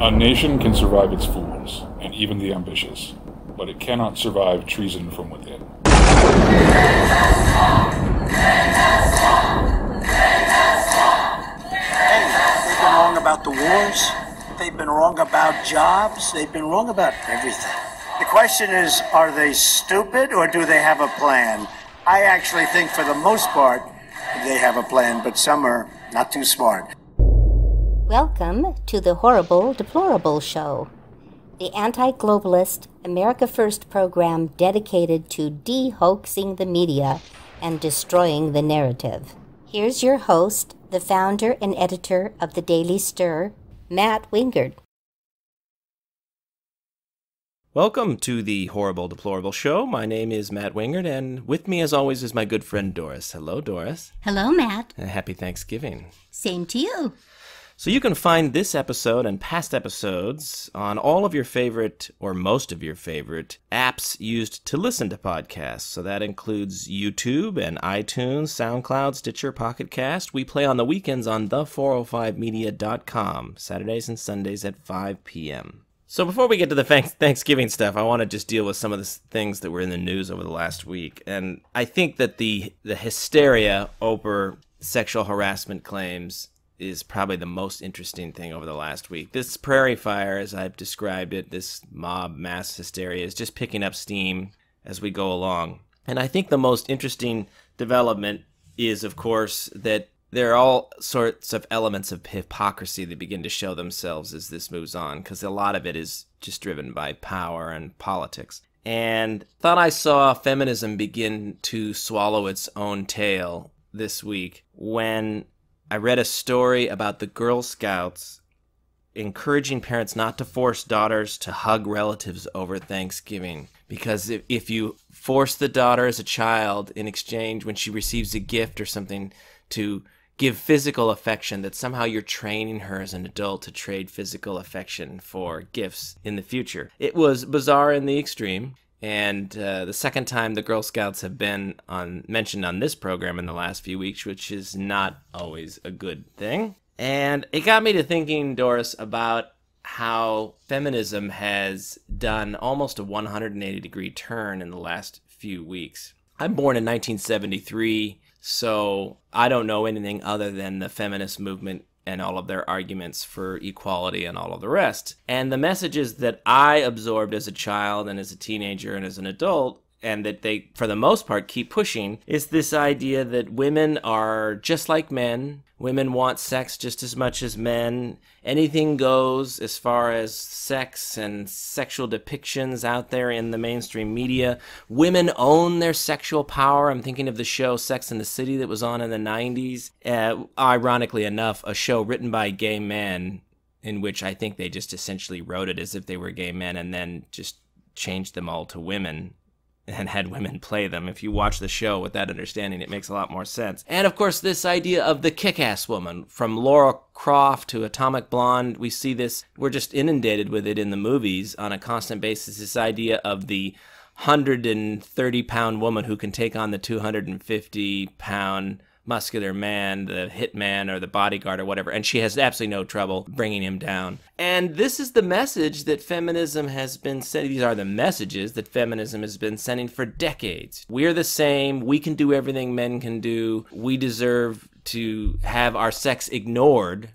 A nation can survive its fools, and even the ambitious, but it cannot survive treason from within. They've been wrong about the wars. They've been wrong about jobs. They've been wrong about everything. The question is, are they stupid or do they have a plan? I actually think for the most part, they have a plan, but some are not too smart. Welcome to the Horrible, Deplorable Show, the anti-globalist, America First program dedicated to dehoaxing the media and destroying the narrative. Here's your host, the founder and editor of the Daily Stir, Matt Wingard. Welcome to the Horrible, Deplorable Show. My name is Matt Wingard, and with me, as always, is my good friend Doris. Hello, Doris. Hello, Matt. And happy Thanksgiving. Same to you. So you can find this episode and past episodes on all of your favorite, or most of your favorite, apps used to listen to podcasts. So that includes YouTube and iTunes, SoundCloud, Stitcher, Pocket Cast. We play on the weekends on the405media.com, Saturdays and Sundays at 5 p.m. So before we get to the Thanksgiving stuff, I want to just deal with some of the things that were in the news over the last week. And I think that the hysteria over sexual harassment claims is probably the most interesting thing over the last week. This Prairie Fire, as I've described it, this mob mass hysteria, is just picking up steam as we go along. And I think the most interesting development is, of course, that there are all sorts of elements of hypocrisy that begin to show themselves as this moves on, because a lot of it is just driven by power and politics. And thought I saw feminism begin to swallow its own tail this week when I read a story about the Girl Scouts encouraging parents not to force daughters to hug relatives over Thanksgiving. Because if you force the daughter as a child in exchange when she receives a gift or something to give physical affection, that somehow you're training her as an adult to trade physical affection for gifts in the future. It was bizarre in the extreme. And the second time the Girl Scouts have been mentioned on this program in the last few weeks, which is not always a good thing. And it got me to thinking, Doris, about how feminism has done almost a 180-degree turn in the last few weeks. I'm born in 1973, so I don't know anything other than the feminist movement and all of their arguments for equality and all of the rest. And the messages that I absorbed as a child and as a teenager and as an adult, and that they, for the most part, keep pushing, is this idea that women are just like men. Women want sex just as much as men. Anything goes as far as sex and sexual depictions out there in the mainstream media. Women own their sexual power. I'm thinking of the show Sex and the City that was on in the 90s. Ironically enough, a show written by gay men in which I think they just essentially wrote it as if they were gay men and then just changed them all to women and had women play them. If you watch the show with that understanding, it makes a lot more sense. And of course, this idea of the kick-ass woman, from Laura Croft to Atomic Blonde, we see this, we're just inundated with it in the movies on a constant basis, this idea of the 130-pound woman who can take on the 250-pound muscular man, the hitman or the bodyguard or whatever, and she has absolutely no trouble bringing him down. And this is the message that feminism has been sending. These are the messages that feminism has been sending for decades. We're the same. We can do everything men can do. We deserve to have our sex ignored,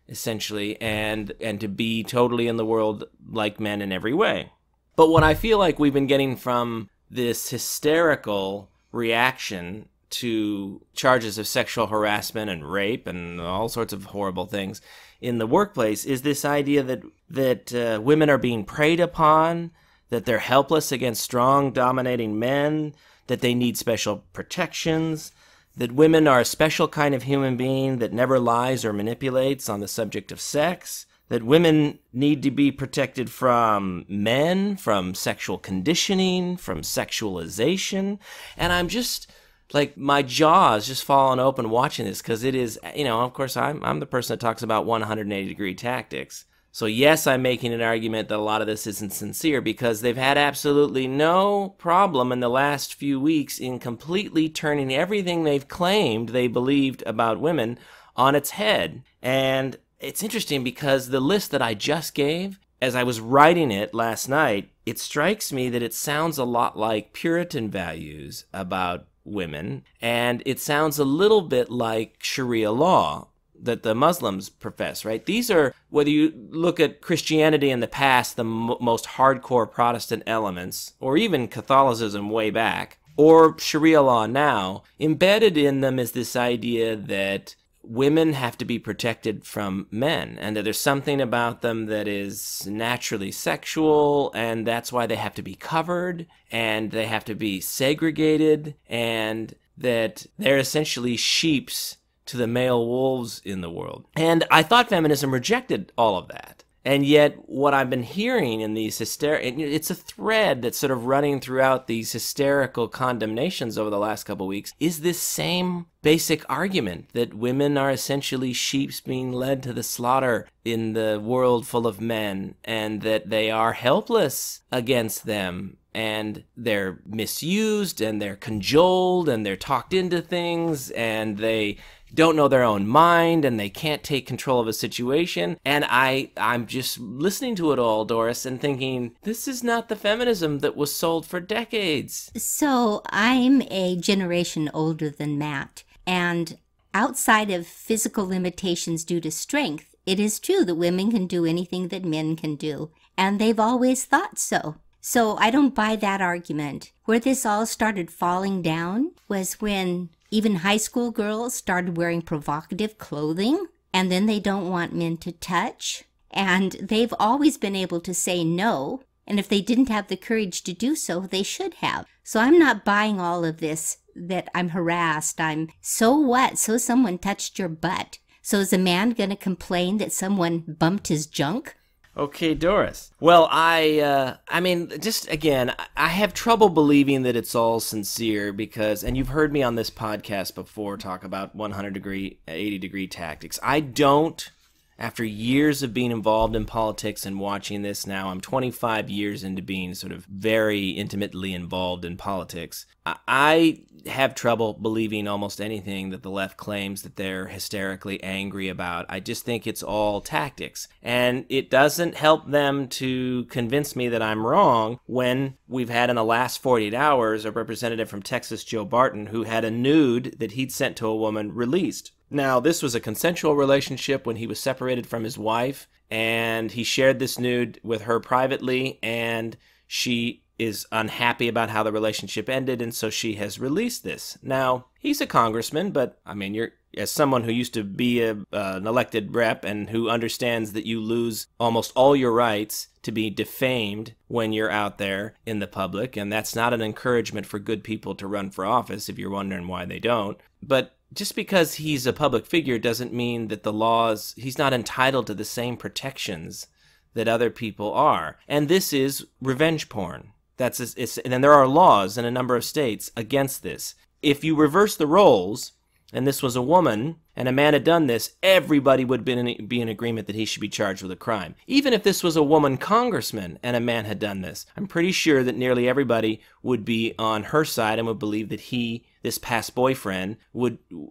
essentially, and to be totally in the world like men in every way. But what I feel like we've been getting from this hysterical reaction to charges of sexual harassment and rape and all sorts of horrible things in the workplace is this idea that women are being preyed upon, that they're helpless against strong, dominating men, that they need special protections, that women are a special kind of human being that never lies or manipulates on the subject of sex, that women need to be protected from men, from sexual conditioning, from sexualization. And I'm just, like, my jaw is just falling open watching this, because it is, of course, I'm the person that talks about 180-degree tactics. So yes, I'm making an argument that a lot of this isn't sincere, because they've had absolutely no problem in the last few weeks in completely turning everything they've claimed they believed about women on its head. And it's interesting because the list that I just gave, as I was writing it last night, it strikes me that it sounds a lot like Puritan values about women, and it sounds a little bit like Sharia law that the Muslims profess, right? These are, whether you look at Christianity in the past, the most hardcore Protestant elements, or even Catholicism way back, or Sharia law now, embedded in them is this idea that women have to be protected from men, and that there's something about them that is naturally sexual, and that's why they have to be covered, and they have to be segregated, and that they're essentially sheeps to the male wolves in the world. And I thought feminism rejected all of that. And yet, what I've been hearing in these it's a thread that's sort of running throughout these hysterical condemnations over the last couple of weeks, is this same basic argument that women are essentially sheep being led to the slaughter in the world full of men, and that they are helpless against them, and they're misused, and they're cajoled, and they're talked into things, and they don't know their own mind, and they can't take control of a situation. And I'm just listening to it all, Doris, and thinking, this is not the feminism that was sold for decades. So I'm a generation older than Matt, and outside of physical limitations due to strength, it is true that women can do anything that men can do, and they've always thought so. So I don't buy that argument. Where this all started falling down was when even high school girls started wearing provocative clothing, and then they don't want men to touch. And they've always been able to say no, and if they didn't have the courage to do so, they should have. So I'm not buying all of this, that I'm harassed. So what? So someone touched your butt. So is a man going to complain that someone bumped his junk? Okay, Doris. Well, I mean, just again, I have trouble believing that it's all sincere because, and you've heard me on this podcast before talk about 100-degree, 80-degree tactics. I don't, after years of being involved in politics and watching this now, I'm 25 years into being sort of very intimately involved in politics. I have trouble believing almost anything that the left claims that they're hysterically angry about. I just think it's all tactics. And it doesn't help them to convince me that I'm wrong when we've had in the last 48 hours a representative from Texas, Joe Barton, who had a nude that he'd sent to a woman released. Now, this was a consensual relationship when he was separated from his wife, and he shared this nude with her privately, and she is unhappy about how the relationship ended, and so she has released this. Now, he's a congressman, but, I mean, as someone who used to be an elected rep and who understands that you lose almost all your rights to be defamed when you're out there in the public, and that's not an encouragement for good people to run for office if you're wondering why they don't. But just because he's a public figure doesn't mean that the laws, he's not entitled to the same protections that other people are. And this is revenge porn. And there are laws in a number of states against this. If you reverse the roles, and this was a woman, and a man had done this, everybody would be in agreement that he should be charged with a crime. Even if this was a woman congressman and a man had done this, I'm pretty sure that nearly everybody would be on her side and would believe that this past boyfriend,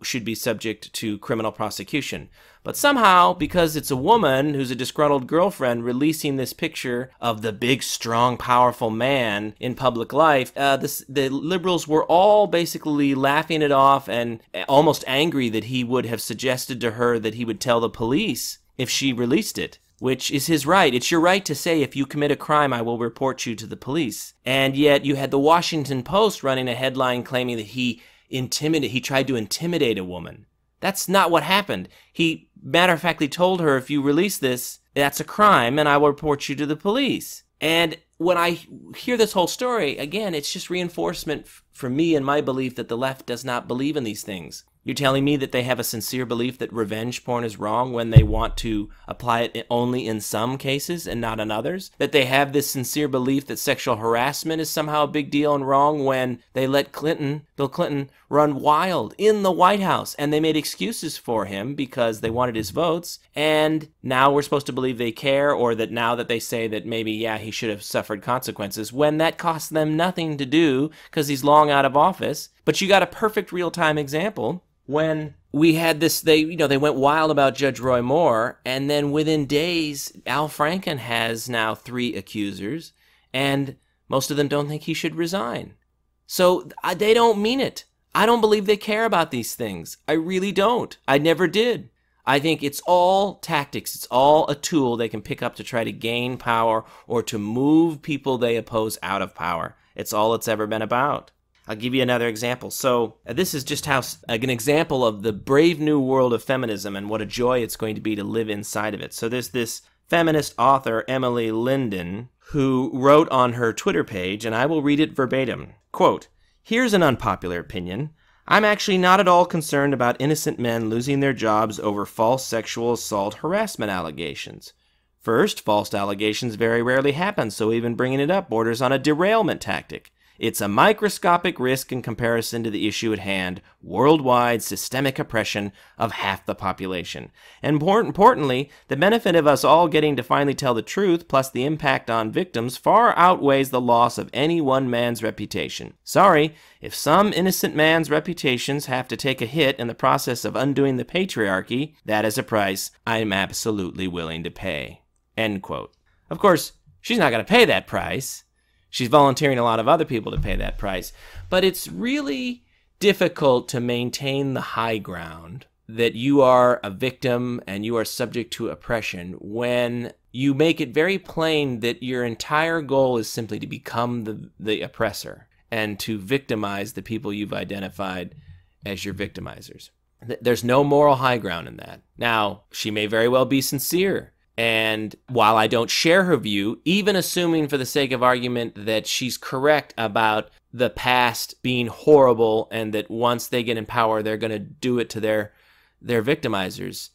should be subject to criminal prosecution. But somehow, because it's a woman who's a disgruntled girlfriend releasing this picture of the big, strong, powerful man in public life, the liberals were all basically laughing it off and almost angry that he would have suggested to her that he would tell the police if she released it, which is his right. It's your right to say, if you commit a crime, I will report you to the police. And yet you had the Washington Post running a headline claiming that he tried to intimidate a woman. That's not what happened. He matter-of-factly told her, if you release this, that's a crime, and I will report you to the police. And when I hear this whole story, again, it's just reinforcement for me and my belief that the left does not believe in these things. You're telling me that they have a sincere belief that revenge porn is wrong when they want to apply it only in some cases and not in others? That they have this sincere belief that sexual harassment is somehow a big deal and wrong when they let Bill Clinton, run wild in the White House, and they made excuses for him because they wanted his votes, and now we're supposed to believe they care, or that now that they say that maybe, yeah, he should have suffered consequences, when that costs them nothing to do because he's long out of office. But you got a perfect real-time example when we had this, they went wild about Judge Roy Moore, and then within days, Al Franken has now 3 accusers, and most of them don't think he should resign. So they don't mean it. I don't believe they care about these things. I really don't. I never did. I think it's all tactics. It's all a tool they can pick up to try to gain power or to move people they oppose out of power. It's all it's ever been about. I'll give you another example. So this is just how an example of the brave new world of feminism and what a joy it's going to be to live inside of it. So there's this feminist author, Emily Linden, who wrote on her Twitter page, and I will read it verbatim. Quote, "Here's an unpopular opinion. I'm actually not at all concerned about innocent men losing their jobs over false sexual assault harassment allegations. First, false allegations very rarely happen, so even bringing it up borders on a derailment tactic. It's a microscopic risk in comparison to the issue at hand, worldwide systemic oppression of half the population. And more importantly, the benefit of us all getting to finally tell the truth, plus the impact on victims, far outweighs the loss of any one man's reputation. Sorry, if some innocent man's reputations have to take a hit in the process of undoing the patriarchy, that is a price I'm absolutely willing to pay." End quote. Of course, she's not going to pay that price. She's volunteering a lot of other people to pay that price. But it's really difficult to maintain the high ground that you are a victim and you are subject to oppression when you make it very plain that your entire goal is simply to become the oppressor and to victimize the people you've identified as your victimizers. There's no moral high ground in that. Now, she may very well be sincere. And while I don't share her view, even assuming for the sake of argument that she's correct about the past being horrible and that once they get in power, they're going to do it to their victimizers.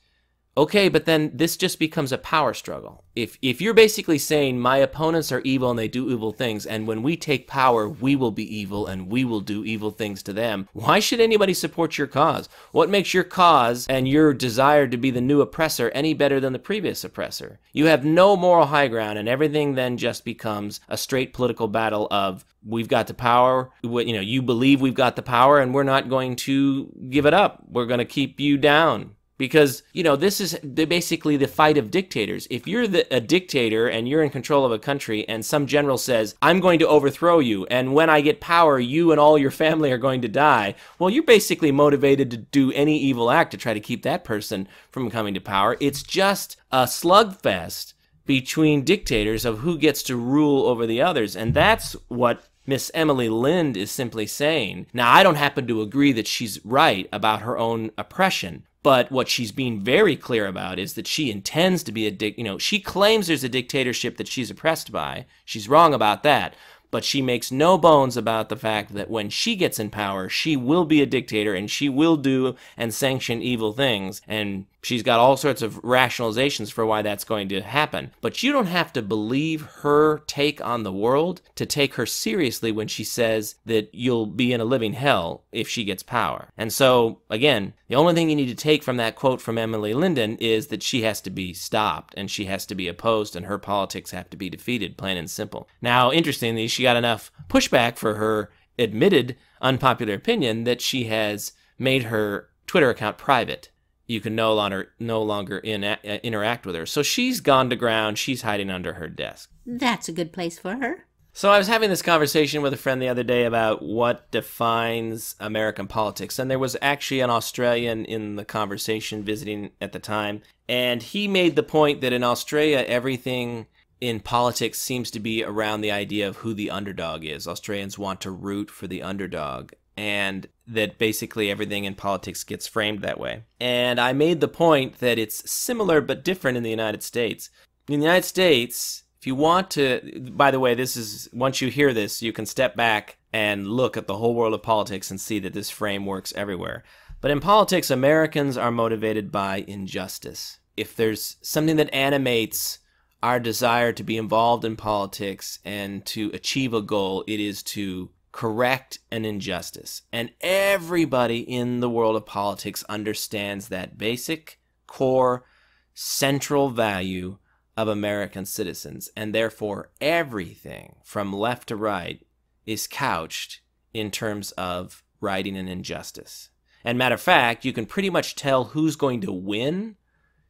Okay, but then this just becomes a power struggle. If you're basically saying my opponents are evil and they do evil things, and when we take power, we will be evil and we will do evil things to them, why should anybody support your cause? What makes your cause and your desire to be the new oppressor any better than the previous oppressor? You have no moral high ground, and everything then just becomes a straight political battle of we've got the power, you believe we've got the power, and we're not going to give it up. We're going to keep you down. Because, this is basically the fight of dictators. If you're a dictator and you're in control of a country and some general says, I'm going to overthrow you, and when I get power, you and all your family are going to die, well, you're basically motivated to do any evil act to try to keep that person from coming to power. It's just a slugfest between dictators of who gets to rule over the others, and that's what Miss Emily Lind is simply saying. Now, I don't happen to agree that she's right about her own oppression, but what she's being very clear about is that she intends to be she claims there's a dictatorship that she's oppressed by. She's wrong about that. But she makes no bones about the fact that when she gets in power, she will be a dictator and she will do and sanction evil things. And she's got all sorts of rationalizations for why that's going to happen. But you don't have to believe her take on the world to take her seriously when she says that you'll be in a living hell if she gets power. And so, again, the only thing you need to take from that quote from Emily Linden is that she has to be stopped and she has to be opposed and her politics have to be defeated, plain and simple. Now, interestingly, she got enough pushback for her admitted unpopular opinion that she has made her Twitter account private. You can no longer interact with her. So she's gone to ground. She's hiding under her desk. That's a good place for her. So I was having this conversation with a friend the other day about what defines American politics. And there was actually an Australian in the conversation visiting at the time. And he made the point that in Australia, everything in politics seems to be around the idea of who the underdog is. Australians want to root for the underdog. And that basically everything in politics gets framed that way. And I made the point that it's similar but different in the United States. In the United States, if you want to, by the way, this is, once you hear this, you can step back and look at the whole world of politics and see that this frame works everywhere. But in politics, Americans are motivated by injustice. If there's something that animates our desire to be involved in politics and to achieve a goal, it is to correct an injustice. And everybody in the world of politics understands that basic, core, central value of American citizens. And therefore, everything from left to right is couched in terms of righting an injustice. And matter of fact, you can pretty much tell who's going to win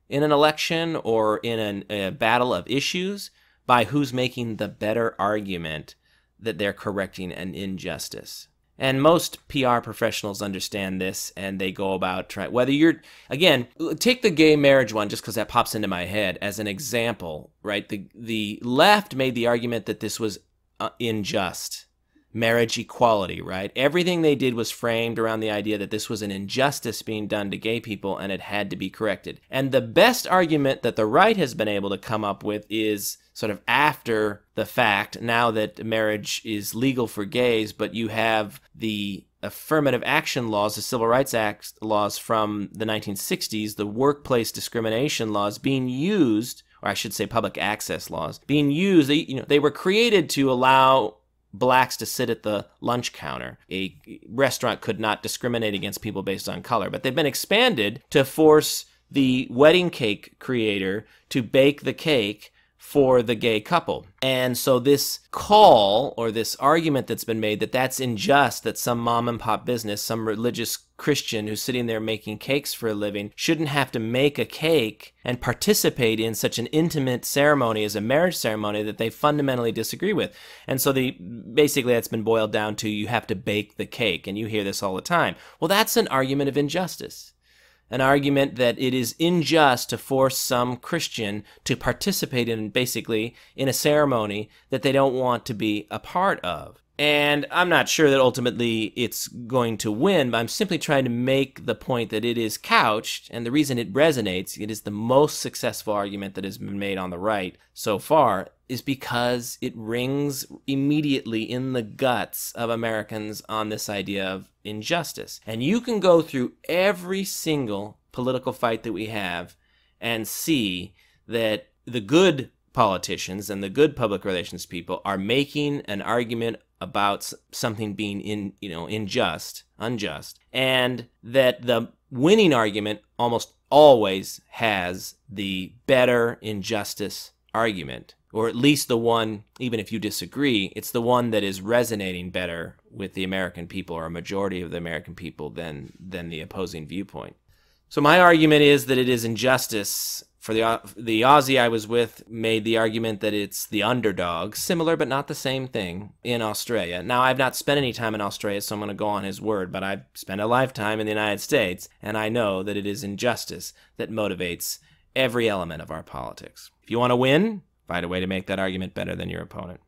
in an election or in a battle of issues by who's making the better argument that they're correcting an injustice. And most PR professionals understand this, and they go about trying, whether you're, again, take the gay marriage one just because that pops into my head as an example, right? The left made the argument that this was unjust. Marriage equality, right? Everything they did was framed around the idea that this was an injustice being done to gay people and it had to be corrected. And the best argument that the right has been able to come up with is sort of after the fact, now that marriage is legal for gays, but you have the affirmative action laws, the Civil Rights Act laws from the 1960s, the workplace discrimination laws being used, or I should say public access laws, being used. They were created to allow blacks to sit at the lunch counter. A restaurant could not discriminate against people based on color, but they've been expanded to force the wedding cake creator to bake the cake for the gay couple. And so this call, or this argument that's been made that that's unjust, that some mom and pop business, some religious Christian who's sitting there making cakes for a living shouldn't have to make a cake and participate in such an intimate ceremony as a marriage ceremony, that they fundamentally disagree with. And so basically that's been boiled down to, you have to bake the cake, and you hear this all the time. Well, that's an argument of injustice. An argument that it is unjust to force some Christian to participate in a ceremony that they don't want to be a part of. And I'm not sure that ultimately it's going to win, but I'm simply trying to make the point that it is couched, and the reason it resonates, it is the most successful argument that has been made on the right so far, is because it rings immediately in the guts of Americans on this idea of injustice. And you can go through every single political fight that we have and see that the good politicians and the good public relations people are making an argument about something being unjust, and that the winning argument almost always has the better injustice argument, or at least the one, even if you disagree, it's the one that is resonating better with the American people, or a majority of the American people, than the opposing viewpoint. So my argument is that it is injustice. For the Aussie I was with made the argument that it's the underdog, similar but not the same thing, in Australia. Now, I've not spent any time in Australia, so I'm going to go on his word, but I've spent a lifetime in the United States, and I know that it is injustice that motivates every element of our politics. If you want to win, find a way to make that argument better than your opponent.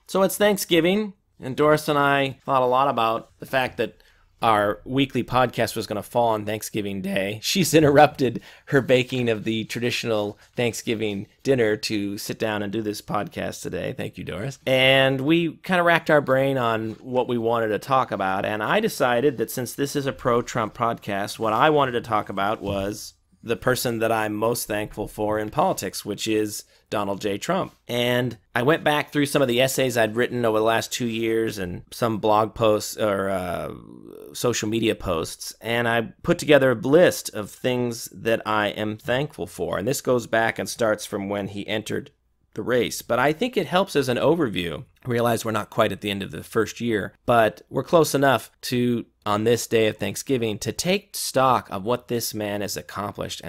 So it's Thanksgiving, and Doris and I thought a lot about the fact that our weekly podcast was going to fall on Thanksgiving Day. She's interrupted her baking of the traditional Thanksgiving dinner to sit down and do this podcast today. Thank you, Doris. And we kind of racked our brain on what we wanted to talk about. And I decided that since this is a pro-Trump podcast, what I wanted to talk about was the person that I'm most thankful for in politics, which is Donald J. Trump. And I went back through some of the essays I'd written over the last 2 years and some blog posts or social media posts, and I put together a list of things that I am thankful for. And this goes back and starts from when he entered the race. But I think it helps as an overview. I realize we're not quite at the end of the first year, but we're close enough to, on this day of Thanksgiving, to take stock of what this man has accomplished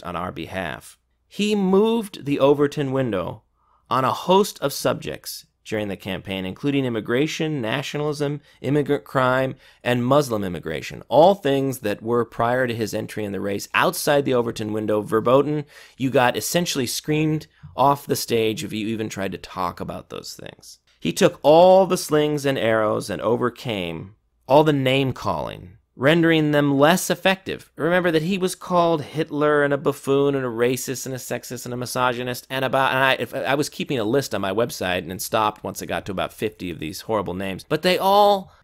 on our behalf. He moved the Overton window on a host of subjects during the campaign, including immigration, nationalism, immigrant crime, and Muslim immigration, all things that were, prior to his entry in the race, outside the Overton window, verboten. You got essentially screamed off the stage if you even tried to talk about those things. He took all the slings and arrows and overcame all the name-calling, rendering them less effective. Remember that he was called Hitler and a buffoon and a racist and a sexist and a misogynist, and I was keeping a list on my website and stopped once it got to about 50 of these horrible names. But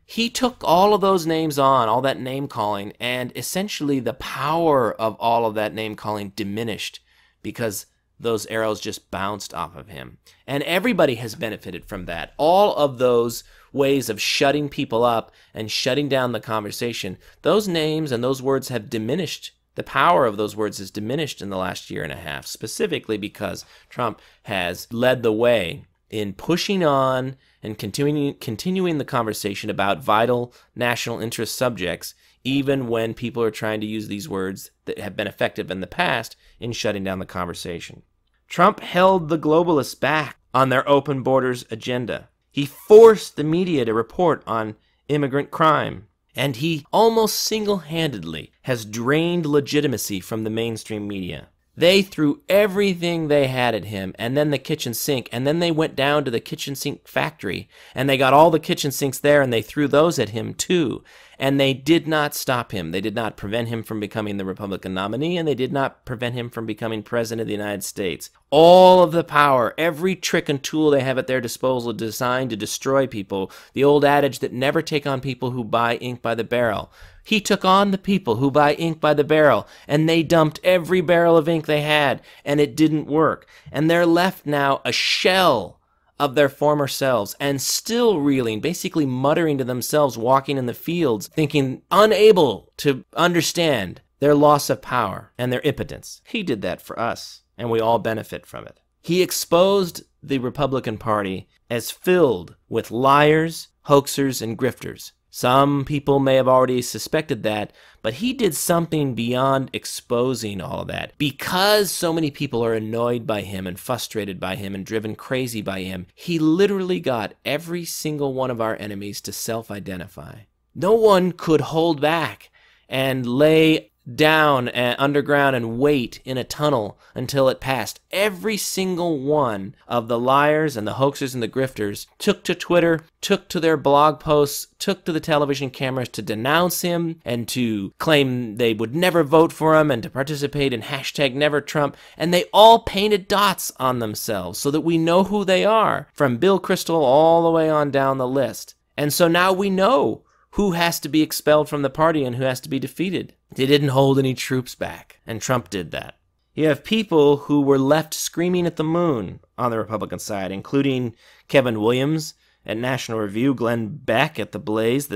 he took all of those names on, all that name-calling, and essentially the power of all of that name-calling diminished because those arrows just bounced off of him. And everybody has benefited from that. All of those ways of shutting people up and shutting down the conversation, those names and those words have diminished. The power of those words has diminished in the last year and a half, specifically because Trump has led the way in pushing on and continuing the conversation about vital national interest subjects even when people are trying to use these words that have been effective in the past in shutting down the conversation. Trump held the globalists back on their open borders agenda. He forced the media to report on immigrant crime. And he almost single-handedly has drained legitimacy from the mainstream media. They threw everything they had at him, and then the kitchen sink, and then they went down to the kitchen sink factory, and they got all the kitchen sinks there, and they threw those at him too. And they did not stop him. They did not prevent him from becoming the Republican nominee, and they did not prevent him from becoming president of the United States. All of the power, every trick and tool they have at their disposal designed to destroy people. The old adage that never take on people who buy ink by the barrel. He took on the people who buy ink by the barrel, and they dumped every barrel of ink they had, and it didn't work. And they're left now a shell of their former selves, and still reeling, basically muttering to themselves, walking in the fields, thinking, unable to understand their loss of power and their impotence. He did that for us, and we all benefit from it. He exposed the Republican Party as filled with liars, hoaxers, and grifters. Some people may have already suspected that, but he did something beyond exposing all of that. Because so many people are annoyed by him and frustrated by him and driven crazy by him, he literally got every single one of our enemies to self-identify. No one could hold back and lay down underground and wait in a tunnel until it passed. Every single one of the liars and the hoaxers and the grifters took to Twitter, took to their blog posts, took to the television cameras to denounce him and to claim they would never vote for him and to participate in #NeverTrump. And they all painted dots on themselves so that we know who they are, from Bill Kristol all the way on down the list. And so now we know who has to be expelled from the party and who has to be defeated. They didn't hold any troops back, and Trump did that. You have people who were left screaming at the moon on the Republican side, including Kevin Williams at National Review, Glenn Beck at The Blaze,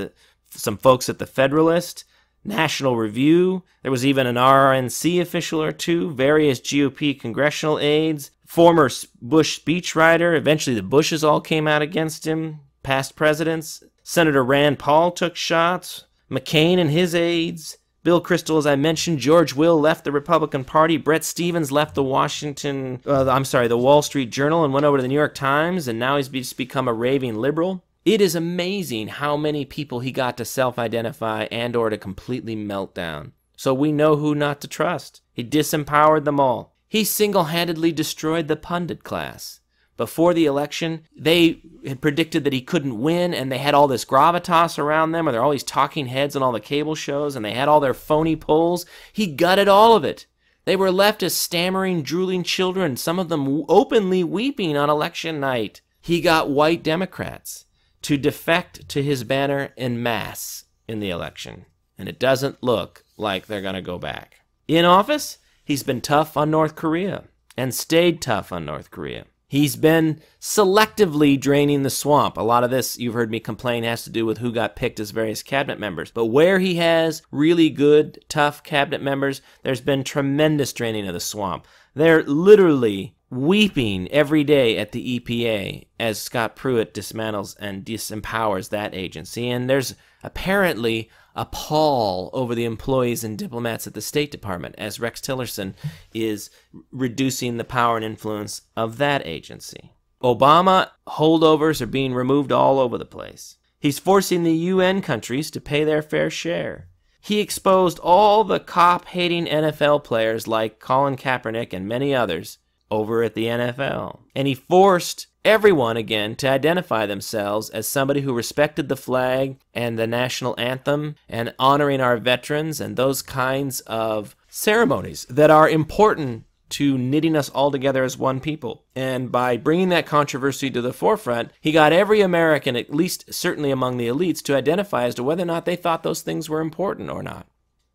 some folks at The Federalist, National Review. There was even an RNC official or two, various GOP congressional aides, former Bush speechwriter. Eventually the Bushes all came out against him, past presidents. Senator Rand Paul took shots, McCain and his aides, Bill Kristol, as I mentioned, George Will left the Republican Party, Bret Stephens left the Wall Street Journal and went over to the New York Times, and now he's just become a raving liberal. It is amazing how many people he got to self-identify and or to completely melt down. So we know who not to trust. He disempowered them all. He single-handedly destroyed the pundit class. Before the election, they had predicted that he couldn't win, and they had all this gravitas around them, or there are all these talking heads on all the cable shows, and they had all their phony polls. He gutted all of it. They were left as stammering, drooling children, some of them openly weeping on election night. He got white Democrats to defect to his banner en masse in the election, and it doesn't look like they're going to go back. In office, he's been tough on North Korea, and stayed tough on North Korea. He's been selectively draining the swamp. A lot of this, you've heard me complain, has to do with who got picked as various cabinet members. But where he has really good, tough cabinet members, there's been tremendous draining of the swamp. They're literally weeping every day at the EPA as Scott Pruitt dismantles and disempowers that agency. And there's apparently a pall over the employees and diplomats at the State Department as Rex Tillerson is reducing the power and influence of that agency. Obama holdovers are being removed all over the place. He's forcing the UN countries to pay their fair share. He exposed all the cop-hating NFL players like Colin Kaepernick and many others over at the NFL. And he forced everyone, again, to identify themselves as somebody who respected the flag and the national anthem and honoring our veterans and those kinds of ceremonies that are important to knitting us all together as one people. And by bringing that controversy to the forefront, he got every American, at least certainly among the elites, to identify as to whether or not they thought those things were important or not.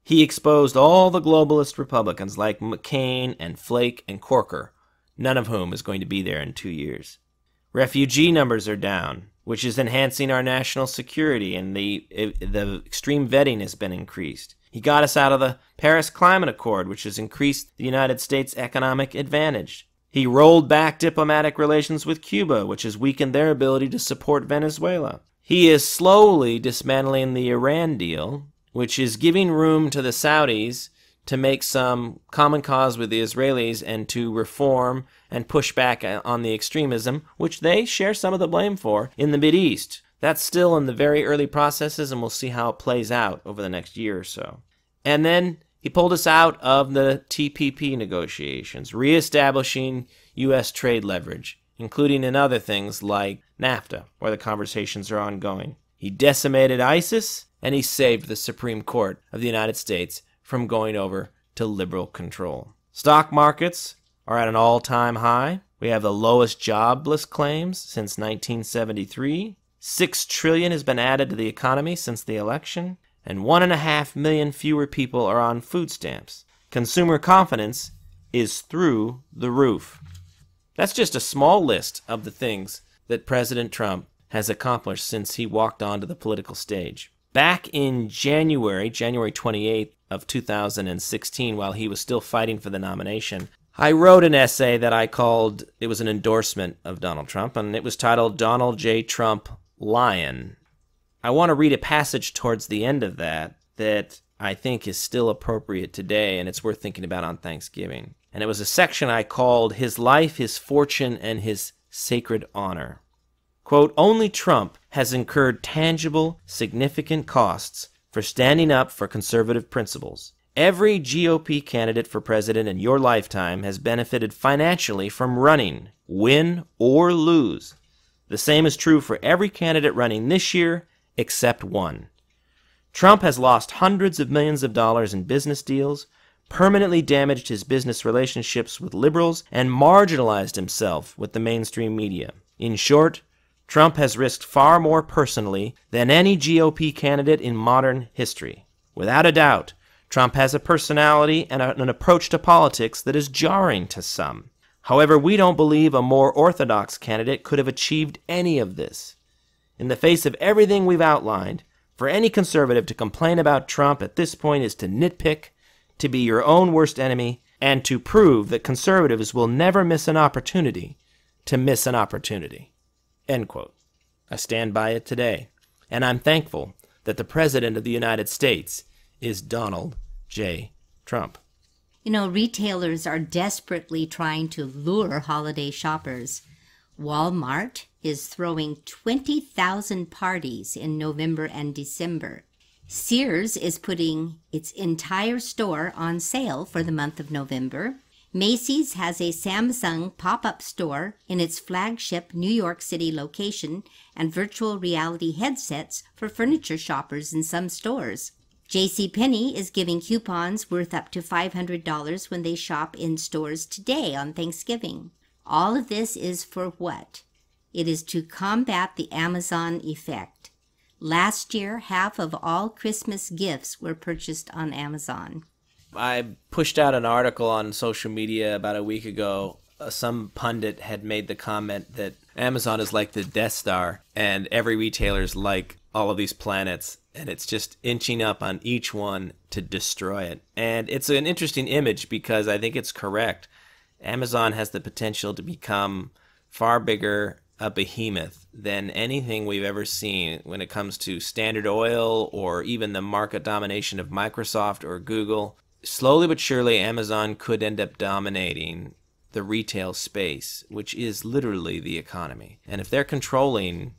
He exposed all the globalist Republicans like McCain and Flake and Corker, none of whom is going to be there in 2 years. Refugee numbers are down, which is enhancing our national security, and the extreme vetting has been increased. He got us out of the Paris Climate Accord, which has increased the United States' economic advantage. He rolled back diplomatic relations with Cuba, which has weakened their ability to support Venezuela. He is slowly dismantling the Iran deal, which is giving room to the Saudis to make some common cause with the Israelis and to reform and push back on the extremism, which they share some of the blame for, in the Mideast. That's still in the very early processes, and we'll see how it plays out over the next year or so. And then he pulled us out of the TPP negotiations, reestablishing U.S. trade leverage, including in other things like NAFTA, where the conversations are ongoing. He decimated ISIS, and he saved the Supreme Court of the United States from going over to liberal control. Stock markets are at an all-time high. We have the lowest jobless claims since 1973. $6 trillion has been added to the economy since the election, and 1.5 million fewer people are on food stamps. Consumer confidence is through the roof. That's just a small list of the things that President Trump has accomplished since he walked onto the political stage. Back in January 28th of 2016, while he was still fighting for the nomination, I wrote an essay that I called, it was an endorsement of Donald Trump, and it was titled Donald J. Trump Lion. I want to read a passage towards the end of that I think is still appropriate today, and it's worth thinking about on Thanksgiving. And it was a section I called His Life, His Fortune, and His Sacred Honor. Quote, only Trump has incurred tangible, significant costs for standing up for conservative principles. Every GOP candidate for president in your lifetime has benefited financially from running, win or lose. The same is true for every candidate running this year, except one. Trump has lost hundreds of millions of dollars in business deals, permanently damaged his business relationships with liberals, and marginalized himself with the mainstream media. In short, Trump has risked far more personally than any GOP candidate in modern history. Without a doubt, Trump has a personality and an approach to politics that is jarring to some. However, we don't believe a more orthodox candidate could have achieved any of this. In the face of everything we've outlined, for any conservative to complain about Trump at this point is to nitpick, to be your own worst enemy, and to prove that conservatives will never miss an opportunity to miss an opportunity. End quote. I stand by it today, and I'm thankful that the President of the United States is Donald J. Trump. You know, retailers are desperately trying to lure holiday shoppers. Walmart is throwing 20,000 parties in November and December. Sears is putting its entire store on sale for the month of November. Macy's has a Samsung pop-up store in its flagship New York City location and virtual reality headsets for furniture shoppers in some stores. JCPenney is giving coupons worth up to $500 when they shop in stores today on Thanksgiving. All of this is for what? It is to combat the Amazon effect. Last year, half of all Christmas gifts were purchased on Amazon. I pushed out an article on social media about a week ago. Some pundit had made the comment that Amazon is like the Death Star and every retailer's like all of these planets, and it's just inching up on each one to destroy it. And it's an interesting image because I think it's correct. Amazon has the potential to become far bigger a behemoth than anything we've ever seen when it comes to Standard Oil or even the market domination of Microsoft or Google. Slowly but surely, Amazon could end up dominating the retail space, which is literally the economy. And if they're controlling,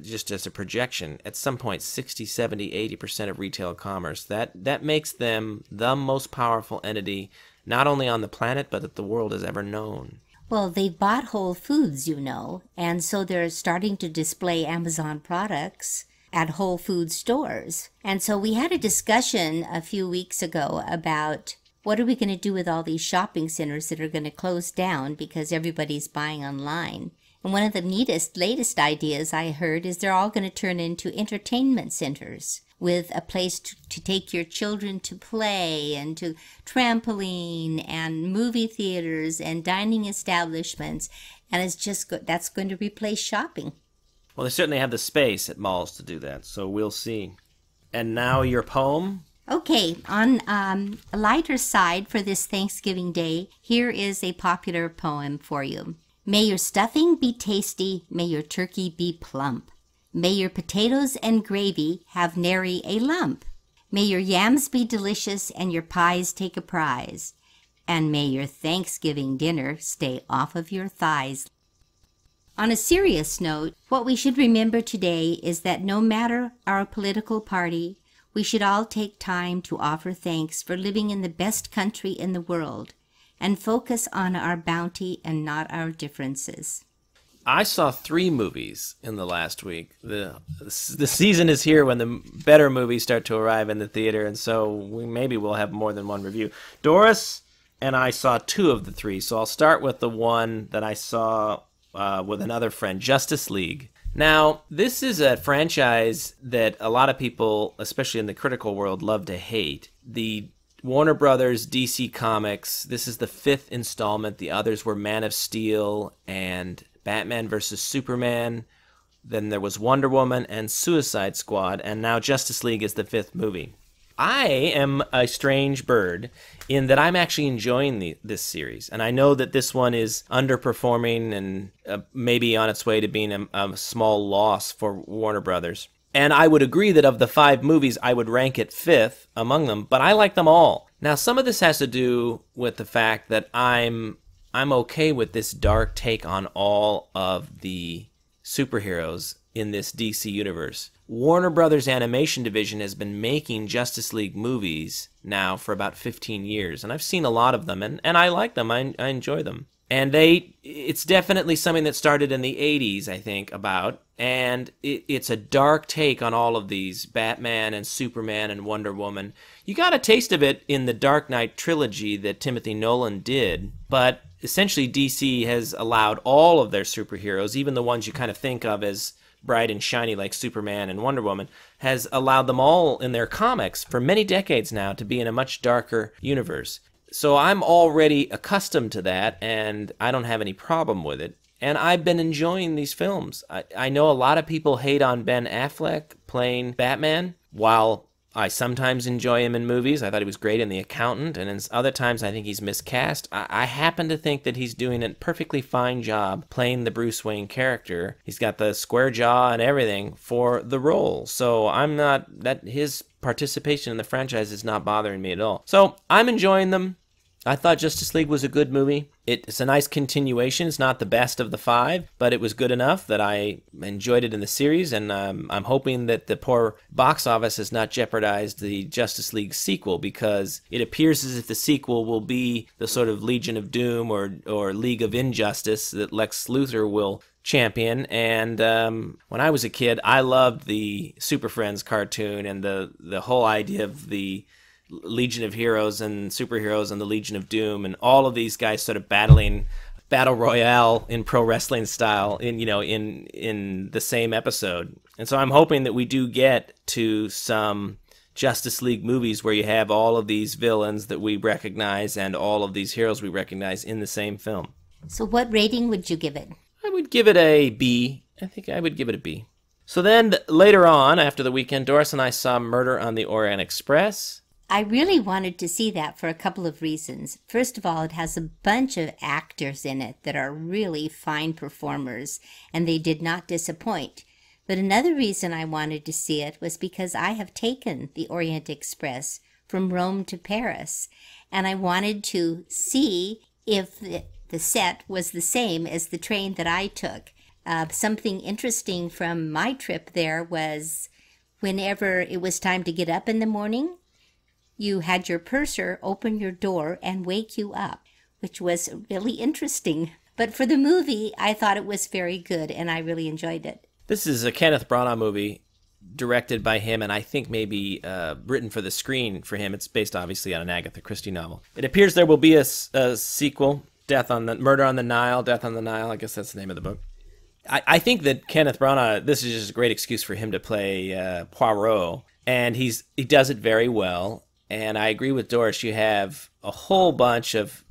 just as a projection, at some point 60, 70, 80% of retail commerce, that makes them the most powerful entity, not only on the planet, but that the world has ever known. Well, they've bought Whole Foods, you know, and so they're starting to display Amazon products at Whole Foods stores. And so we had a discussion a few weeks ago about what are we going to do with all these shopping centers that are going to close down because everybody's buying online. And one of the latest ideas I heard is they're all going to turn into entertainment centers with a place to take your children to play and to trampoline and movie theaters and dining establishments. And it's just that's going to replace shopping. Well, they certainly have the space at malls to do that, so we'll see. And now your poem? Okay, on a lighter side for this Thanksgiving Day, here is a popular poem for you. May your stuffing be tasty, may your turkey be plump. May your potatoes and gravy have nary a lump. May your yams be delicious and your pies take a prize. And may your Thanksgiving dinner stay off of your thighs. On a serious note, what we should remember today is that no matter our political party, we should all take time to offer thanks for living in the best country in the world and focus on our bounty and not our differences. I saw 3 movies in the last week. The season is here when the better movies start to arrive in the theater, and so maybe we'll have more than one review. Doris and I saw 2 of the 3, so I'll start with the one that I saw with another friend, Justice League. Now, this is a franchise that a lot of people, especially in the critical world, love to hate. The Warner Brothers DC Comics, this is the 5th installment. The others were Man of Steel and Batman vs. Superman. Then there was Wonder Woman and Suicide Squad, and now Justice League is the 5th movie. I am a strange bird in that I'm actually enjoying this series. And I know that this one is underperforming and maybe on its way to being a small loss for Warner Brothers. And I would agree that of the 5 movies, I would rank it 5th among them, but I like them all. Now, some of this has to do with the fact that I'm okay with this dark take on all of the superheroes in this DC universe. Warner Brothers Animation Division has been making Justice League movies now for about 15 years, and I've seen a lot of them, and I like them. I enjoy them. And it's definitely something that started in the 80s, I think, and it's a dark take on all of these, Batman and Superman and Wonder Woman. You got a taste of it in the Dark Knight trilogy that Timothy Nolan did, but essentially DC has allowed all of their superheroes, even the ones you kind of think of as bright and shiny like Superman and Wonder Woman, has allowed them all in their comics for many decades now to be in a much darker universe. So I'm already accustomed to that, and I don't have any problem with it. And I've been enjoying these films. I know a lot of people hate on Ben Affleck playing Batman. While I sometimes enjoy him in movies, I thought he was great in The Accountant, and in other times I think he's miscast. I happen to think that he's doing a perfectly fine job playing the Bruce Wayne character. He's got the square jaw and everything for the role. So his participation in the franchise is not bothering me at all. So I'm enjoying them. I thought Justice League was a good movie. It's a nice continuation. It's not the best of the 5, but it was good enough that I enjoyed it in the series, and I'm hoping that the poor box office has not jeopardized the Justice League sequel, because it appears as if the sequel will be the sort of Legion of Doom or League of Injustice that Lex Luthor will champion. And when I was a kid, I loved the Super Friends cartoon and the whole idea of the Legion of Heroes and superheroes and the Legion of Doom, and all of these guys sort of battling battle royale in pro wrestling style in the same episode. And so I'm hoping that we do get to some Justice League movies where you have all of these villains that we recognize and all of these heroes we recognize in the same film. So what rating would you give it? I would give it a B. I think I would give it a B. So then later on, after the weekend, Doris and I saw Murder on the Orient Express. I really wanted to see that for a couple of reasons. First of all, it has a bunch of actors in it that are really fine performers, and they did not disappoint. But another reason I wanted to see it was because I have taken the Orient Express from Rome to Paris, and I wanted to see if the set was the same as the train that I took. Something interesting from my trip there was whenever it was time to get up in the morning, you had your purser open your door and wake you up, which was really interesting. But for the movie, I thought it was very good, and I really enjoyed it. This is a Kenneth Branagh movie directed by him, and I think maybe written for the screen for him. It's based, obviously, on an Agatha Christie novel. It appears there will be a sequel, Murder on the Nile, Death on the Nile. I guess that's the name of the book. I think that Kenneth Branagh, this is just a great excuse for him to play Poirot, and he does it very well. And I agree with Doris. You have a whole bunch of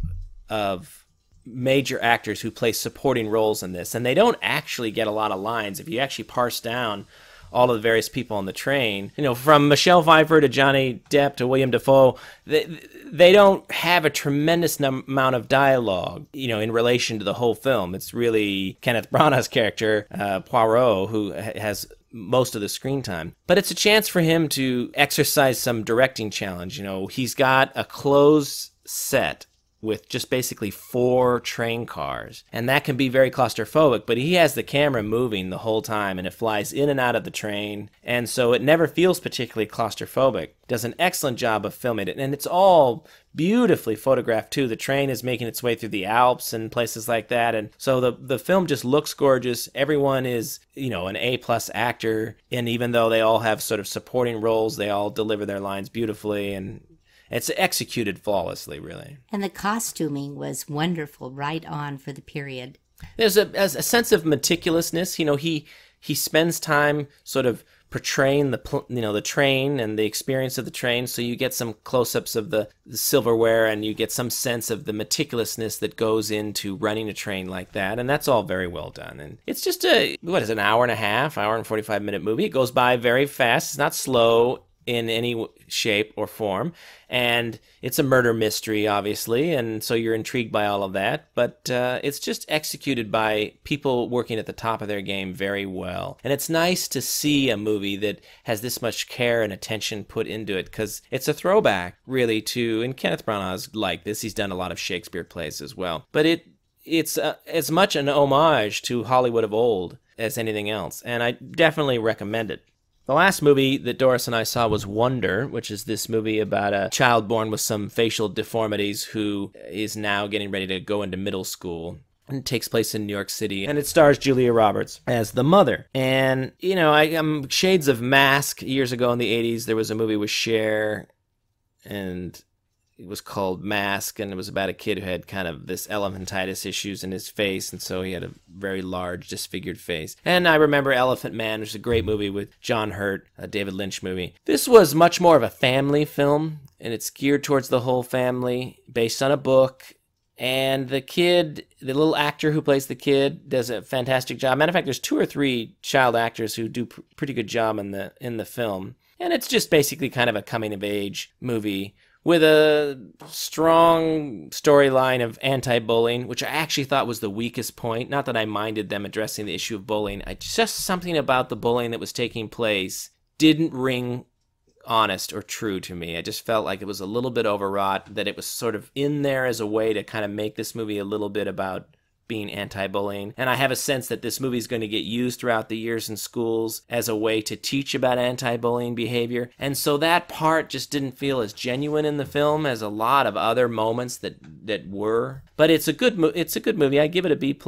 major actors who play supporting roles in this, and they don't actually get a lot of lines. If you actually parse down all of the various people on the train, from Michelle Pfeiffer to Johnny Depp to William Dafoe, they don't have a tremendous amount of dialogue, in relation to the whole film. It's really Kenneth Branagh's character, Poirot, who has most of the screen time. But it's a chance for him to exercise some directing challenge. You know, he's got a closed set with just basically 4 train cars. And that can be very claustrophobic, but he has the camera moving the whole time, and it flies in and out of the train. And so it never feels particularly claustrophobic. Does an excellent job of filming it. And it's all beautifully photographed too. The train is making its way through the Alps and places like that. And so the film just looks gorgeous. Everyone is, you know, an A-plus actor. And even though they all have sort of supporting roles, they all deliver their lines beautifully, and it's executed flawlessly, really. And the costuming was wonderful, right on for the period. There's a sense of meticulousness. You know, he spends time sort of portraying the train and the experience of the train, so you get some close-ups of the silverware, and you get some sense of the meticulousness that goes into running a train like that, and that's all very well done. And it's just an hour and 45-minute movie. It goes by very fast. It's not slow in any shape or form, and it's a murder mystery, obviously, and so you're intrigued by all of that, but it's just executed by people working at the top of their game very well. And it's nice to see a movie that has this much care and attention put into it, because it's a throwback, really, to, and Kenneth Branagh's like this, he's done a lot of Shakespeare plays as well, but it's as much an homage to Hollywood of old as anything else, and I definitely recommend it. The last movie that Doris and I saw was Wonder, which is this movie about a child born with some facial deformities who is now getting ready to go into middle school. And it takes place in New York City, and it stars Julia Roberts as the mother. And, you know, I'm shades of Mask. Years ago in the 80s, there was a movie with Cher, and it was called Mask, and it was about a kid who had kind of this elephantitis issues in his face, and so he had a very large, disfigured face. And I remember Elephant Man, which is a great movie with John Hurt, a David Lynch movie. This was much more of a family film, and it's geared towards the whole family, based on a book. And the kid, the little actor who plays the kid, does a fantastic job. Matter of fact, there's 2 or 3 child actors who do pretty good job in the film. And it's just basically kind of a coming-of-age movie with a strong storyline of anti-bullying, which I actually thought was the weakest point. Not that I minded them addressing the issue of bullying. Just something about the bullying that was taking place didn't ring honest or true to me. I just felt like it was a little bit overwrought, that it was sort of in there as a way to kind of make this movie a little bit about being anti-bullying. And I have a sense that this movie is going to get used throughout the years in schools as a way to teach about anti-bullying behavior. And so that part just didn't feel as genuine in the film as a lot of other moments that were. But it's a good movie. I give it a B+.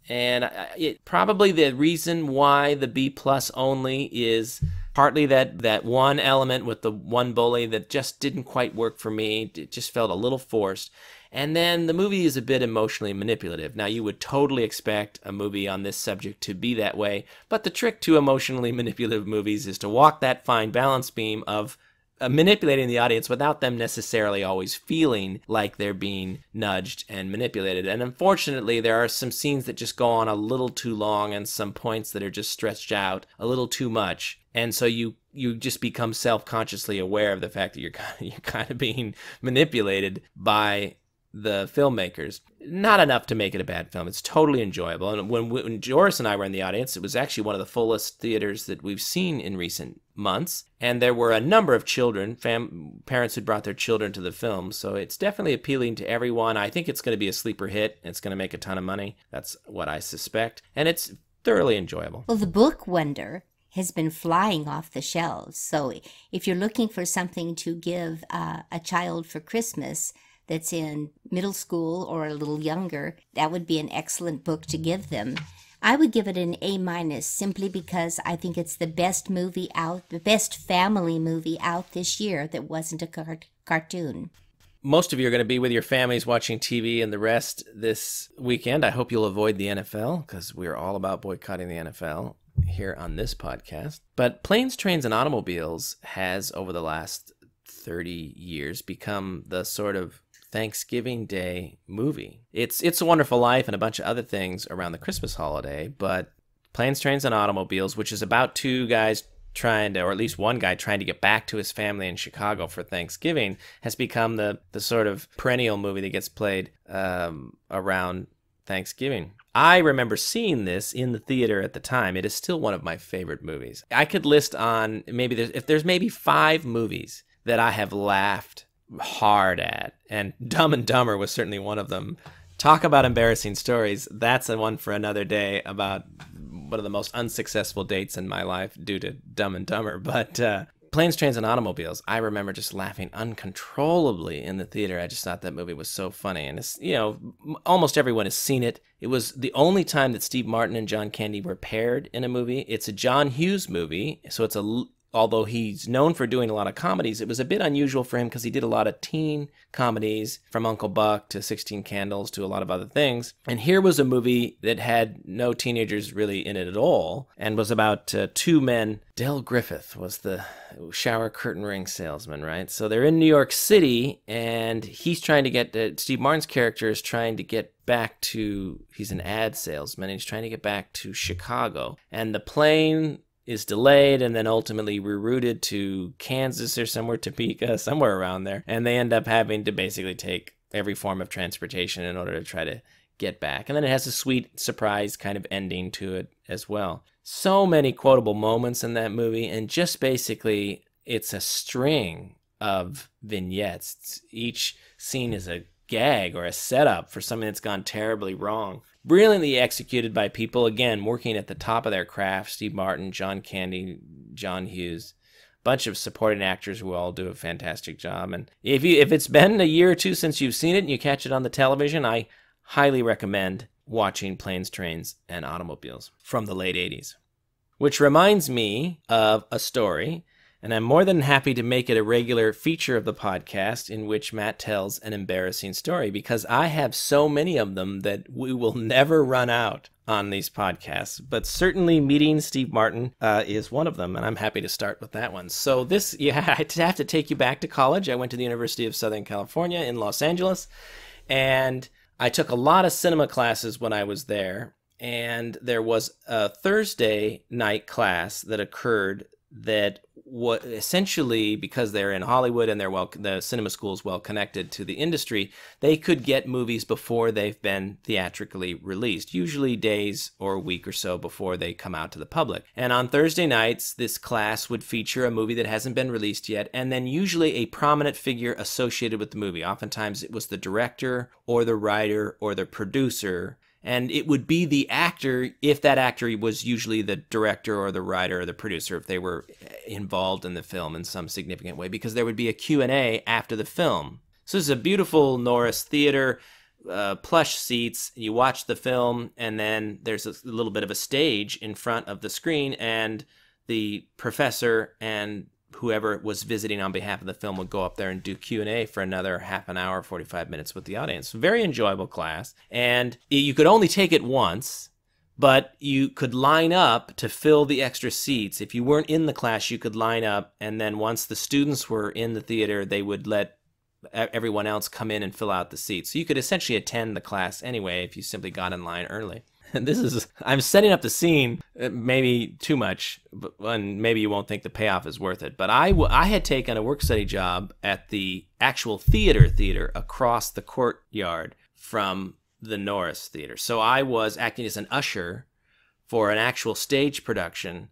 And probably the reason why the B+ only is partly that one element with the one bully that just didn't quite work for me. It just felt a little forced. And then the movie is a bit emotionally manipulative. Now, you would totally expect a movie on this subject to be that way, but the trick to emotionally manipulative movies is to walk that fine balance beam of manipulating the audience without them necessarily always feeling like they're being nudged and manipulated. And unfortunately, there are some scenes that just go on a little too long, and some points that are just stretched out a little too much. And so you just become self-consciously aware of the fact that you're kind of being manipulated by the filmmakers. Not enough to make it a bad film. It's totally enjoyable. And when Joris and I were in the audience, it was actually one of the fullest theaters that we've seen in recent months. And there were a number of children, parents who brought their children to the film. So it's definitely appealing to everyone. I think it's going to be a sleeper hit. It's going to make a ton of money. That's what I suspect. And it's thoroughly enjoyable. Well, the book Wonder has been flying off the shelves. So if you're looking for something to give a child for Christmas that's in middle school or a little younger, that would be an excellent book to give them. I would give it an A- simply because I think it's the best movie out, the best family movie out this year that wasn't a cartoon. Most of you are going to be with your families watching TV and the rest this weekend. I hope you'll avoid the NFL, because we're all about boycotting the NFL here on this podcast. But Planes, Trains, and Automobiles has, over the last 30 years, become the sort of Thanksgiving Day movie. It's a Wonderful Life and a bunch of other things around the Christmas holiday, but Planes, Trains, and Automobiles, which is about 2 guys trying to, or at least one guy trying to get back to his family in Chicago for Thanksgiving, has become the sort of perennial movie that gets played around Thanksgiving. I remember seeing this in the theater at the time. It is still one of my favorite movies. I could list on if there's maybe 5 movies that I have laughed hard at, and Dumb and Dumber was certainly one of them. Talk about embarrassing stories. That's a one for another day about one of the most unsuccessful dates in my life due to Dumb and Dumber. But Planes, Trains, and Automobiles, I remember just laughing uncontrollably in the theater. I just thought that movie was so funny. And it's, almost everyone has seen it. It was the only time that Steve Martin and John Candy were paired in a movie. It's a John Hughes movie, so although he's known for doing a lot of comedies, it was a bit unusual for him because he did a lot of teen comedies, from Uncle Buck to 16 Candles to a lot of other things. And here was a movie that had no teenagers really in it at all, and was about 2 men. Del Griffith was the shower curtain ring salesman, right? So they're in New York City, and he's trying to get, Steve Martin's character is trying to get back to, he's an ad salesman, and he's trying to get back to Chicago. And the plane is delayed, and then ultimately rerouted to Kansas or somewhere, Topeka, somewhere around there. And they end up having to basically take every form of transportation in order to try to get back. And then it has a sweet surprise kind of ending to it as well. So many quotable moments in that movie, and just basically it's a string of vignettes. Each scene is a gag or a setup for something that's gone terribly wrong. Brilliantly executed by people, again, working at the top of their craft. Steve Martin, John Candy, John Hughes, bunch of supporting actors who all do a fantastic job. And if it's been a year or two since you've seen it and you catch it on the television, I highly recommend watching Planes, Trains, and Automobiles from the late 80s. Which reminds me of a story, and I'm more than happy to make it a regular feature of the podcast in which Matt tells an embarrassing story, because I have so many of them that we will never run out on these podcasts. But certainly meeting Steve Martin is one of them, and I'm happy to start with that one. So I have to take you back to college. I went to the University of Southern California in Los Angeles, and I took a lot of cinema classes when I was there. And there was a Thursday night class that occurred that what essentially, because they're in Hollywood and the cinema school is well connected to the industry, they could get movies before they've been theatrically released, usually days or a week or so before they come out to the public. And on Thursday nights, this class would feature a movie that hasn't been released yet, and then usually a prominent figure associated with the movie. Oftentimes it was the director or the writer or the producer. And it would be the actor, if that actor was usually the director or the writer or the producer, if they were involved in the film in some significant way, because there would be a Q&A after the film. So this is a beautiful Norris theater, plush seats. You watch the film, and then there's a little bit of a stage in front of the screen, and the professor and whoever was visiting on behalf of the film would go up there and do Q&A for another half an hour, 45 minutes with the audience. Very enjoyable class. And you could only take it once, but you could line up to fill the extra seats. If you weren't in the class, you could line up, and then once the students were in the theater, they would let everyone else come in and fill out the seats. So you could essentially attend the class anyway if you simply got in line early. I'm setting up the scene, maybe too much, and maybe you won't think the payoff is worth it. But I had taken a work-study job at the actual theater across the courtyard from the Norris Theater. So I was acting as an usher for an actual stage production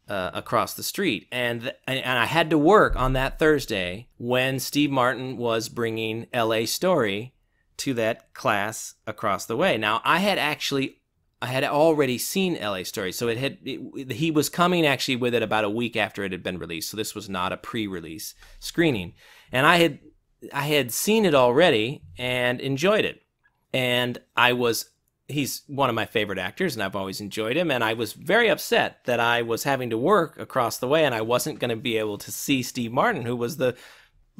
across the street. And I had to work on that Thursday when Steve Martin was bringing L.A. Story to that class across the way. Now, I had already seen L.A. Story, so he was coming actually with it about a week after it had been released, so this was not a pre-release screening. And I had seen it already and enjoyed it. And he's one of my favorite actors, and I've always enjoyed him, and I was very upset that I was having to work across the way, and I wasn't going to be able to see Steve Martin, who was the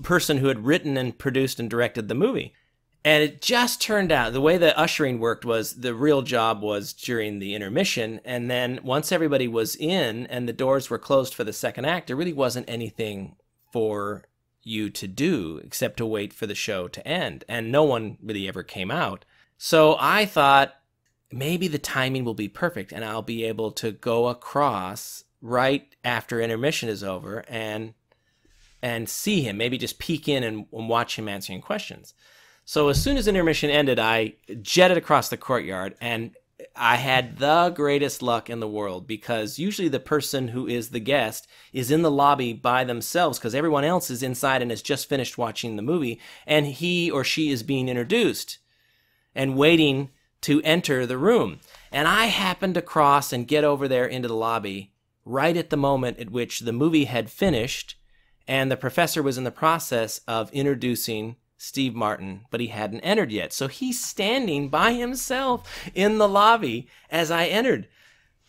person who had written and produced and directed the movie. And it just turned out, the way the ushering worked was the real job was during the intermission. And then once everybody was in and the doors were closed for the second act, there really wasn't anything for you to do except to wait for the show to end. And no one really ever came out. So I thought maybe the timing will be perfect and I'll be able to go across right after intermission is over and see him, maybe just peek in and watch him answering questions. So as soon as intermission ended, I jetted across the courtyard, and I had the greatest luck in the world, because usually the person who is the guest is in the lobby by themselves because everyone else is inside and has just finished watching the movie, and he or she is being introduced and waiting to enter the room. And I happened to cross and get over there into the lobby right at the moment at which the movie had finished, and the professor was in the process of introducing Steve Martin, but he hadn't entered yet. So he's standing by himself in the lobby as I entered.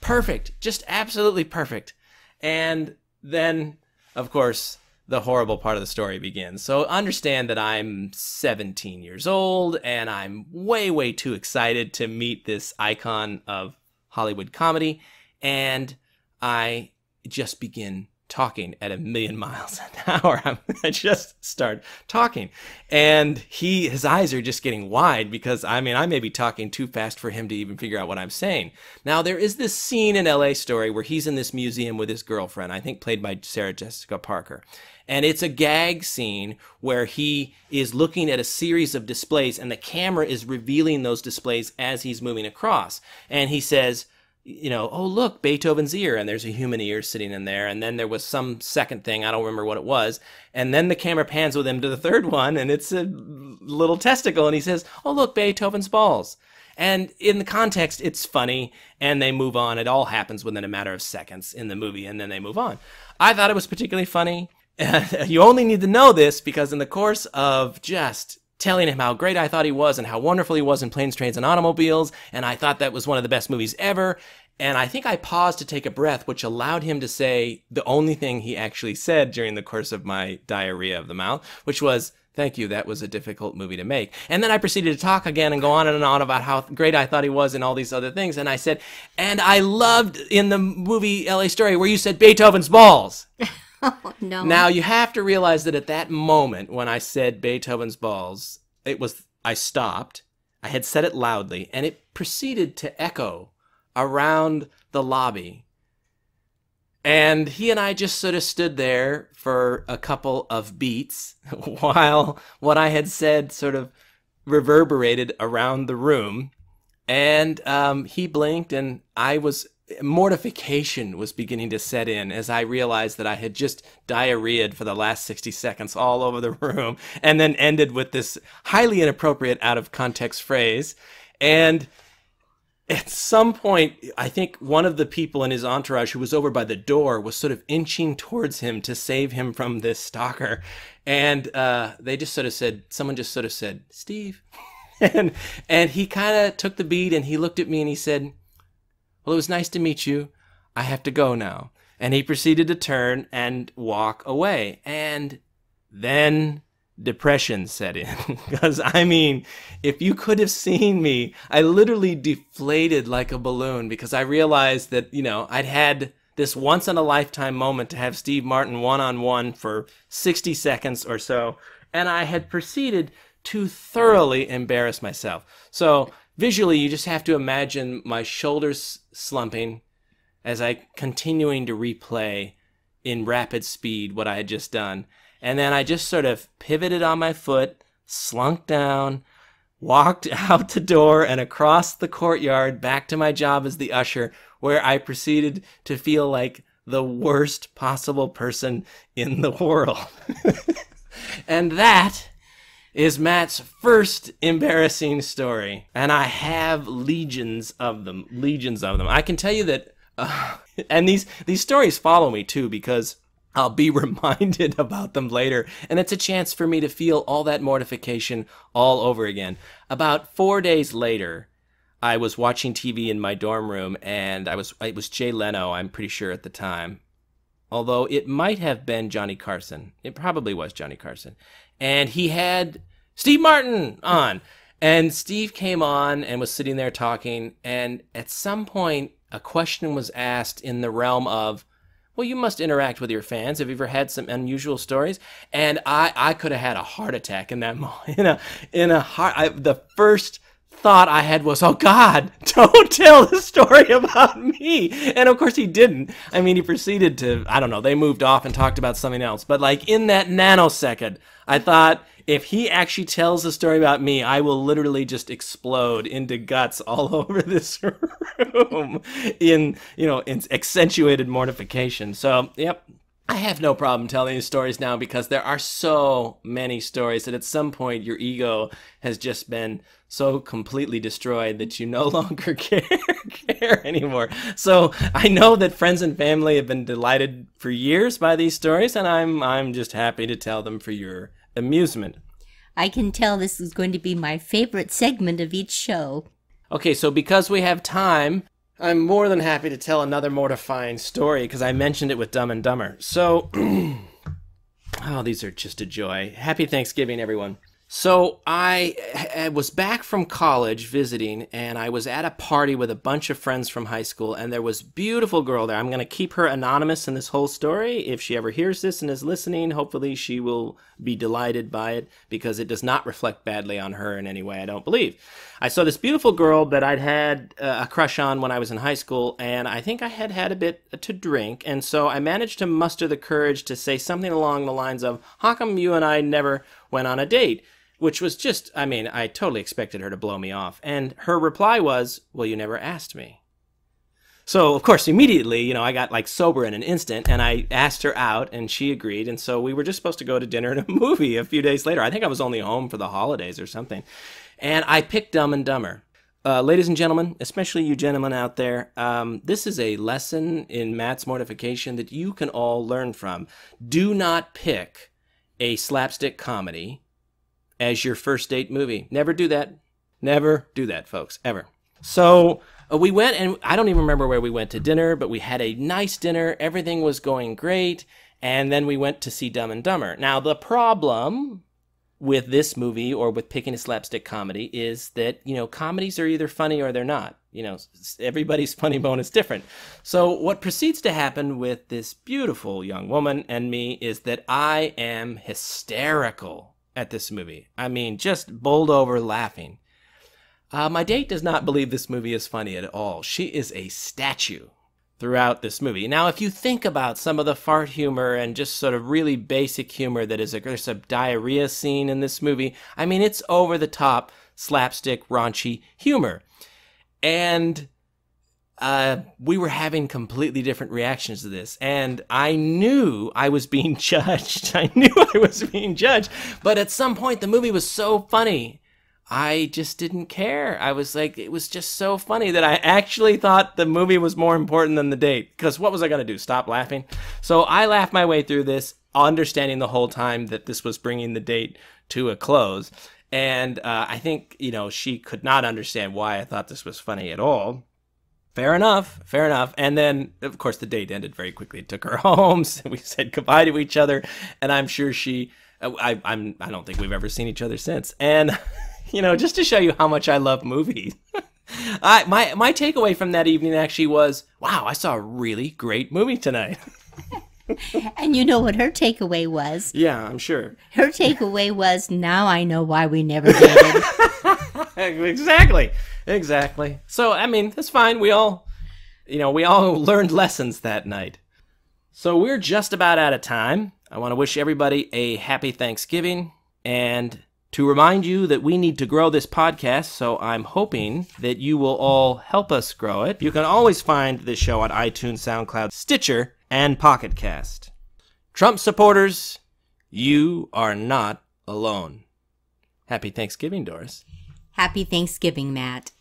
Perfect. Just absolutely perfect. And then, of course, the horrible part of the story begins. So understand that I'm 17 years old, and I'm way, way too excited to meet this icon of Hollywood comedy. And I just begin talking at 1,000,000 miles an hour. I just start talking, and his eyes are just getting wide because I may be talking too fast for him to even figure out what I'm saying. Now, there is this scene in LA Story where he's in this museum with his girlfriend, I think played by Sarah Jessica Parker. And it's a gag scene where he is looking at a series of displays, and the camera is revealing those displays as he's moving across. And he says, oh, look, Beethoven's ear, and there's a human ear sitting in there. And then there was some second thing, I don't remember what it was. And then the camera pans with him to the third one, and it's a little testicle, and he says, oh, look, Beethoven's balls. And in the context, it's funny, and they move on. It all happens within a matter of seconds in the movie, and then they move on. I thought it was particularly funny. You only need to know this because in the course of just telling him how great I thought he was and how wonderful he was in Planes, Trains, and Automobiles, and I thought that was one of the best movies ever. And I think I paused to take a breath, which allowed him to say the only thing he actually said during the course of my diarrhea of the mouth, which was, thank you, that was a difficult movie to make. And then I proceeded to talk again and go on and on about how great I thought he was and all these other things. And I said, and I loved in the movie LA Story where you said Beethoven's balls. Oh, no. Now, you have to realize that at that moment when I said Beethoven's balls, I stopped, I had said it loudly, and it proceeded to echo around the lobby. And he and I just sort of stood there for a couple of beats while what I had said sort of reverberated around the room. And he blinked, and mortification was beginning to set in as I realized that I had just diarrheaed for the last 60 seconds all over the room, and then ended with this highly inappropriate out of context phrase. And at some point, I think one of the people in his entourage who was over by the door was sort of inching towards him to save him from this stalker. And someone just sort of said, Steve. and he kind of took the beat, and he looked at me and he said, well, it was nice to meet you. I have to go now. And he proceeded to turn and walk away. And then depression set in. Because, if you could have seen me, I literally deflated like a balloon because I realized that, I'd had this once-in-a-lifetime moment to have Steve Martin one-on-one for 60 seconds or so. And I had proceeded to thoroughly embarrass myself. So visually, you just have to imagine my shoulders slumping as I continuing to replay in rapid speed what I had just done. And then I just sort of pivoted on my foot, slunk down, walked out the door and across the courtyard back to my job as the usher, where I proceeded to feel like the worst possible person in the world. And that is Matt's first embarrassing story. And I have legions of them. I can tell you that, and these stories follow me too, because I'll be reminded about them later. And it's a chance for me to feel all that mortification all over again. About 4 days later, I was watching TV in my dorm room, and it was Jay Leno, I'm pretty sure at the time. Although it might have been Johnny Carson. It probably was Johnny Carson. And he had Steve Martin on. And Steve came on and was sitting there talking. And at some point, a question was asked in the realm of, well, you must interact with your fans. Have you ever had some unusual stories? And I could have had a heart attack in that moment. The first thought I had was, oh God, don't tell the story about me. And of course he didn't. I mean, he proceeded to, I don't know, they moved off and talked about something else. But like in that nanosecond, I thought, if he actually tells the story about me, I will literally just explode into guts all over this room in accentuated mortification. So, yep. I have no problem telling these stories now because there are so many stories that at some point your ego has just been so completely destroyed that you no longer care anymore. So I know that friends and family have been delighted for years by these stories, and I'm just happy to tell them for your amusement. I can tell this is going to be my favorite segment of each show. Okay, so because we have time, I'm more than happy to tell another mortifying story because I mentioned it with Dumb and Dumber. So, oh, these are just a joy. Happy Thanksgiving, everyone. So I was back from college visiting, and I was at a party with a bunch of friends from high school, and there was a beautiful girl there. I'm going to keep her anonymous in this whole story. If she ever hears this and is listening, hopefully she will be delighted by it because it does not reflect badly on her in any way, I don't believe. I saw this beautiful girl that I'd had a crush on when I was in high school, and I think I had had a bit to drink, and so I managed to muster the courage to say something along the lines of, how come you and I never went on a date? Which was just, I mean, I totally expected her to blow me off. And her reply was, well, you never asked me. So, of course, immediately, I got like sober in an instant, and I asked her out, and she agreed. And so we were just supposed to go to dinner and a movie a few days later. I think I was only home for the holidays or something. And I picked Dumb and Dumber. Ladies and gentlemen, especially you gentlemen out there, this is a lesson in Matt's mortification that you can all learn from. Do not pick a slapstick comedy as your first date movie. Never do that. Never do that, folks, ever. So we went, and I don't even remember where we went to dinner, but we had a nice dinner. Everything was going great. And then we went to see Dumb and Dumber. Now, the problem with this movie or with picking a slapstick comedy is that, comedies are either funny or they're not. Everybody's funny bone is different. So what proceeds to happen with this beautiful young woman and me is that I am hysterical at this movie. I mean, just bowled over laughing. My date does not believe this movie is funny at all. She is a statue throughout this movie. Now, if you think about some of the fart humor and just sort of really basic humor that is, there's a diarrhea scene in this movie. I mean, it's over the top, slapstick, raunchy humor. And we were having completely different reactions to this. And I knew I was being judged. But at some point, the movie was so funny, I just didn't care. I was like, it was just so funny that I actually thought the movie was more important than the date. Because what was I going to do? Stop laughing? So I laughed my way through this, understanding the whole time that this was bringing the date to a close. And I think, she could not understand why I thought this was funny at all. Fair enough. And then, of course, the date ended very quickly. It took her home. So we said goodbye to each other. And I'm sure I don't think we've ever seen each other since. And, just to show you how much I love movies, my takeaway from that evening actually was, wow, I saw a really great movie tonight. And you know what her takeaway was? Yeah, I'm sure. Her takeaway was, now I know why we never dated. Exactly. So, I mean, that's fine. We all learned lessons that night. So we're just about out of time. I want to wish everybody a happy Thanksgiving and to remind you that we need to grow this podcast, so I'm hoping that you will all help us grow it. You can always find this show on iTunes, SoundCloud, Stitcher, and Pocket Cast. Trump supporters, you are not alone. Happy Thanksgiving, Doris. Happy Thanksgiving, Matt.